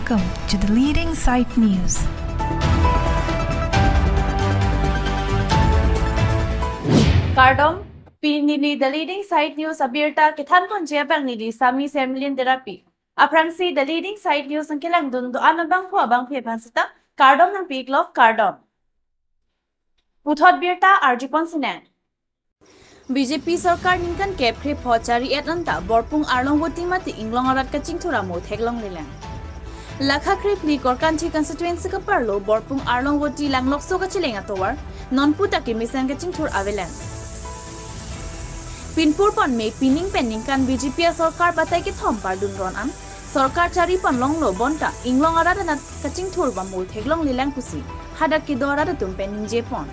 Welcome to the leading site news. Cardom, pinili the leading site news abirta kithan konje bang nili sami semlin therapy. Aprangsi the leading site news ang kilang dundo anabang po abang pipansita. Cardom ng Piglof Cardom. Puthot birta Arjipon Sinan. BJP सरकार निकन केप्रे फौचारी एटलंता बरपुंग आर्लंगवती मते इंग्लोंग अरात का चिंगथुरा मो थेगलोंग लेलें लाखा क्रिपली कोरकांची constituency का परलो बरपुंग आर्लंगवती लांगलोक्सो का चिलेंगा तोवर नॉनपुता के mission का चिंगथुर आवेलें पिनपुर पन में पिनिंग पेनिंग कान बीजेपी सरकार बताई के थम पार दुनरन आम सरकार चारी पन लोंगलो bonta इंग्लोंग अरात ना का चिंगथुर बा मो थेगलोंग लेलें कुसी हादक के दोरा तुम Penning जेपन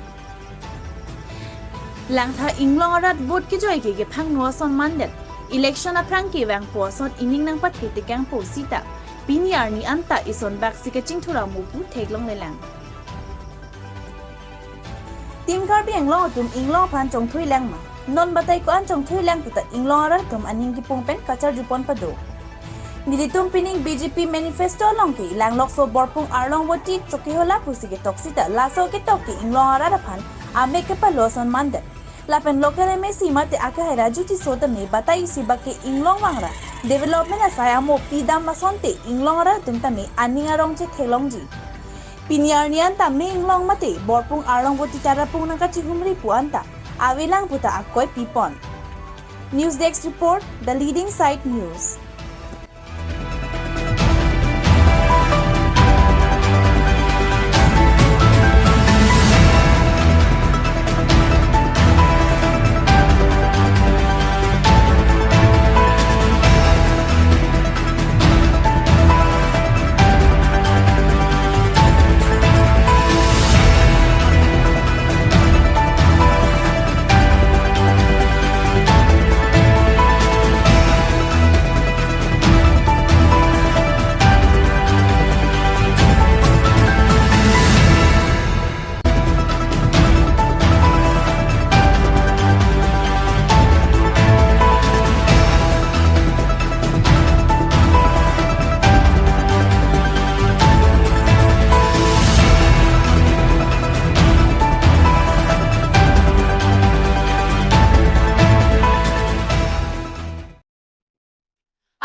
Langtha inglong arat bot ki joy ke phang no son mandet election a prang ke wang po son ining nang pat te kang po sita pinyar ni anta ison bak si ke chingthura mu pu theglong le lang tim kar bi inglong tum inglong phan chong thui lang ma non batai ko an chong thui lang ta inglong arat tum aning ki pong pen kachar jupon pa do nilitum pining BJP manifesto long ke langlok so borpung arlong woti choki hola pusi ke toksita laso ke tokki inglong arat phan ame ke pa lo son mandet Lapen local MSC mate aka rajuti sota ne batai sibake inglong wangra development asaya mo pidam masonte inglong ra tumta me aninga rong che thelongji pinyarnian ta me inglong mate borpung arong boti tarapung nang kachi humri puanta awilang puta akoy pipon News Desk report the leading site news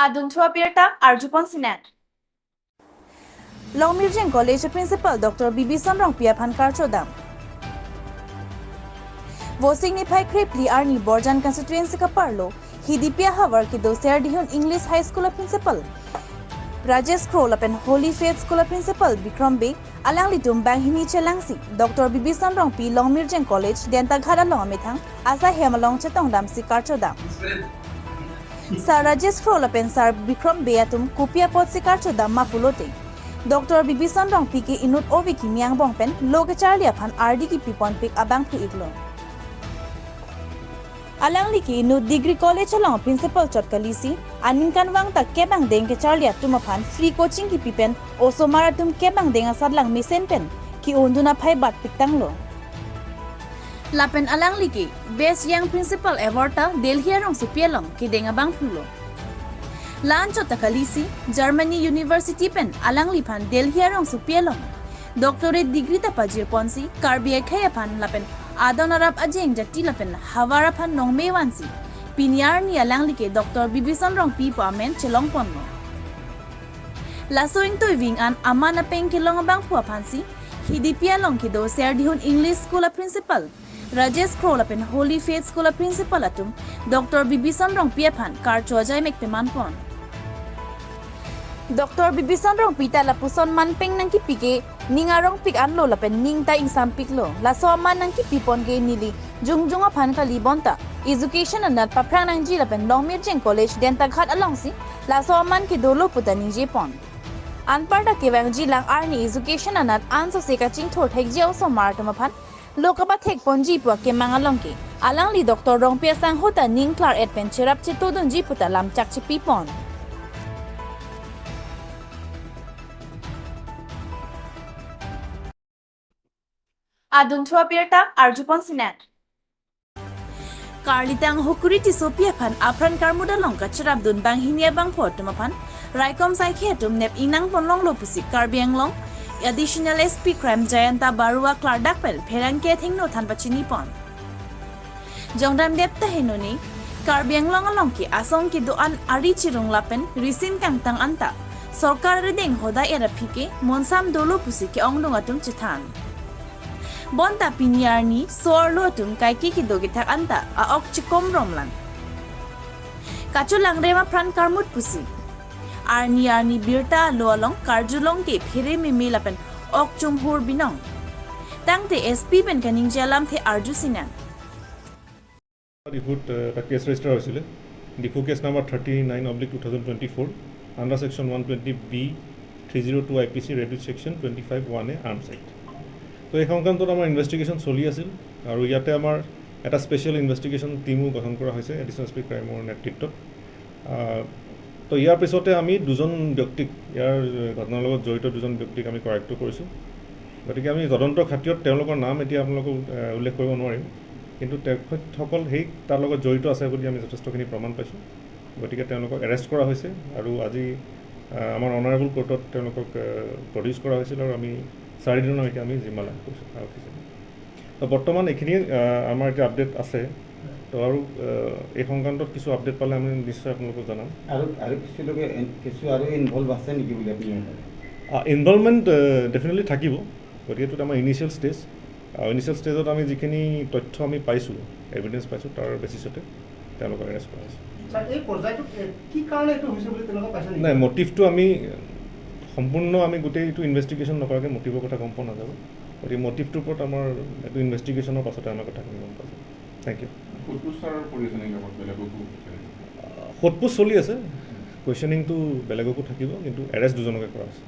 Adun Thua Birta Arjupon Sinan Longmirjeng College Principal Dr. Bibi Samrong Pia Phankar Chodam Vosing ni Phai Kripli Arni Borjan constituency ka parlo Hidipia Havar ki do Ser Dihun English High School Principal Rajesh Kroll pen Holy Faith School Principal Bikram Bey Alang litum Banghini Chelangsi Dr. Bibi Samrong Pi Longmirjeng College Denta Ghara Longmethang Asa Hemalong Chetong Dam Sikar Chodam Sir Rajesh Kroll pen Sir Bikram Beatum Kupia Pot Sikar Chodam Mapulote Dr. Bibi Samrong Pi ke inut ovi ki miang bong pen loga charlia phan RD ki pipon pik abang phi iglo Alang liki inut degree college along principal chotkalisi anin kan wang tak kebang deng ke charlia tuma phan free coaching ki pipen oso maratum kebang deng asadlang misen pen ki unduna phai bat piktang lo Lapen alang liki best young principal award ta Delhi arong supialong ki denga bang phulo Lancho takalisi Germany University pen alang lipan Delhi arong supialong doctorate degree ta pajir ponsi karbi khaya pan lapen adon arab ajeng jati lapen hawara pan nongme wansi pinyar ni alang like Dr. Bibi Samrong pi pamen chelong ponno lasoing to wing an amana pen kilong bang pu phansi hidipia long ki do Ser Dihun English School Principal Rajesh Kroll pen Holy Faith School Principal atum Dr. Bibi Samrong pi phan kar chojai mek peman pon Dr. Bibi Samrong pita la puson man peng nang ki pike ningarong pik anlo la pen ning ta insam piklo la so man nang ki pipon ge nili jungjunga phan ka libonta education anat paprang nang ji la pen Longmirjeng College denta ghat along si la so man ki dolo putani je pon anparda ke wang ji lang arni education anat anso se ka ching thor thek je so martama phan lokaba thek ponji pu ke mangalong ke alang li Dr. Rongpia sang hota ning klar adventure up che todon ji puta lam chak che pipon Adun Thua Birta Arjupon Sinan Karlitang Hokuriti Sophia Pan Apran Karmuda Longka Cherab Dun Bang Hinia Bang Portumaphan Raikom Saikhe tum nep inang ponlong lo pusi Karbi Anglong additional SP crime Jayanta Barua Klardakpel Pherangke thingno thanpachini pon Jongdam depta henoni Karbi Anglong alongki asongki doan ari chirung lapen risin kangtang anta Sorkar redeng hoda era phike monsam dolo pusi ke ongdong atum chithan Bonta pinyarni sorlo tum kaiki ki dogithak anta a ok chikom romlan Kachulang rema pran karmut pusi Arni birta loalong karjulong ke phere mimilapen ok chumhur binong Tangte SP ben kaning jalam the arju sinan ডিফুত এটা case register হৈছিলে Diphu case number 39/2024 under section 120B 302 IPC read with section 25(1)A arms act তো এই সংক্ৰান্তত আমাৰ investigation চলি আছিল আৰু ইয়াতে আমাৰ এটা স্পেচিয়েল ইনভেষ্টিগেশ্যন টিমো গঠন কৰা হৈছে এডিশ্যনেল এছ পি ক্ৰাইমৰ নেতৃত্বত তো ইয়াৰ পিছতে আমি দুজন ব্যক্তিক ইয়াৰ ঘটনাৰ লগত জড়িত দুজন ব্যক্তিক আমি কৰায়ত্ব কৰিছোঁ গতিকে আমি তদন্তৰ খাতিৰত তেওঁলোকৰ নাম এতিয়া আপোনালোকক উল্লেখ কৰিব নোৱাৰিম কিন্তু তেখেতসকল সেই তাৰ লগত জড়িত আছে বুলি আমি যথেষ্টখিনি প্ৰমাণ পাইছোঁ গতিকে তেওঁলোকক এৰেষ্ট কৰা হৈছে আৰু আজি আমাৰ অনাৰেবল কোৰ্টত তেওঁলোকক প্ৰডিউচ কৰা হৈছিল আৰু আমি 4 দিনৰ এতিয়া আমি জিম্মা লাভ কৰিছোঁ তো বৰ্তমান এইখিনি আমাৰ এতিয়া আপডেট আছে তো আৰু এই সংক্ৰান্তত কিছু আপডেট পালে আমি নিশ্চয় আপোনালোকক জনাম কিছু আৰু ইনভলভ আছে নেকি বুলি আপুনি ইনভলভমেণ্ট ডেফিনেটলি থাকিব গতিকে এইটোত আমাৰ ইনিচিয়েল ষ্টেজত আমি যিখিনি তথ্য আমি পাইছোঁ এভিডেঞ্চ পাইছোঁ তাৰ বেচিছতে তেওঁলোকক এৰেষ্ট কৰা হৈছে নাই মটিভটো আমি সম্পূৰ্ণ আমি গোটেইটো ইনভেষ্টিগেশ্যন নকৰাকৈ মটিভৰ কথা গম পোৱা নাযাব গতিকে মটিভটোৰ ওপৰত আমাৰ এইটো ইনভেষ্টিগেশ্যনৰ পাছতে আমাৰ কথাখিনি গম পোৱা যাব থেংক ইউ সোধপোছ চলি আছে কুৱেশ্যনিংটো বেলেগকো থাকিব কিন্তু এৰেষ্ট দুজনকে কৰা হৈছে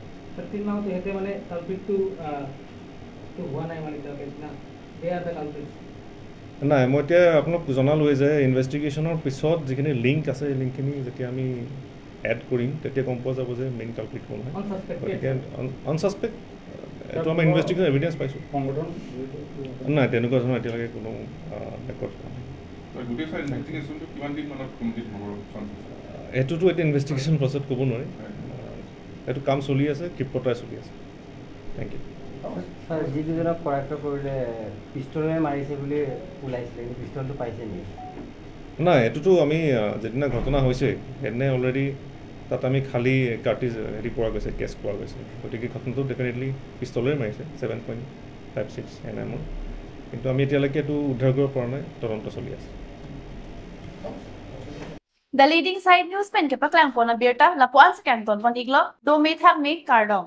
নাই মই এতিয়া আপোনাক জনালোৱে যে ইনভেষ্টিগেশ্যনৰ পিছত যিখিনি লিংক আছে সেই লিংকখিনি যেতিয়া আমি এড কৰিম তেতিয়া গম পোৱা যাব যে মেইন কালপ্ৰিট কোন হয় গতিকে অনচাছপেক্ট এইটো আমাৰ ইনভেষ্টিগেশ্যন এভিডেঞ্চ পাইছোঁ নাই তেনেকুৱা ধৰণৰ এতিয়ালৈকে কোনো ৰেকৰ্ড পোৱা নাই এইটোতো এতিয়া ইনভেষ্টিগেশ্যন প্ৰচেছত ক'ব নোৱাৰি এইটো কাম চলি আছে ক্ষিপ্ৰতাৰে চলি আছে থেংক ইউ ছাৰ যি দুজনক কৰায়ত্ব কৰিলে পিষ্টলেৰে মাৰিছে বুলি ওলাইছিলে কিন্তু পিষ্টলটো পাইছে নেকি নাই এইটোতো আমি যিদিনা ঘটনা হৈছে সেইদিনা অলৰেডি তাত আমি খালী কাৰ্টিজ পোৱা গৈছে কেছ পোৱা গৈছে গতিকে ঘটনাটো ডেফিনেটলি পিষ্টলেৰে মাৰিছে 7.56 NMৰ কিন্তু আমি এতিয়ালৈকে এইটো উদ্ধাৰ কৰিব পৰা নাই তদন্ত চলি আছে The leading side news pen ke paklang pona birta la puan sekan ton pon iglo do me thak me kardong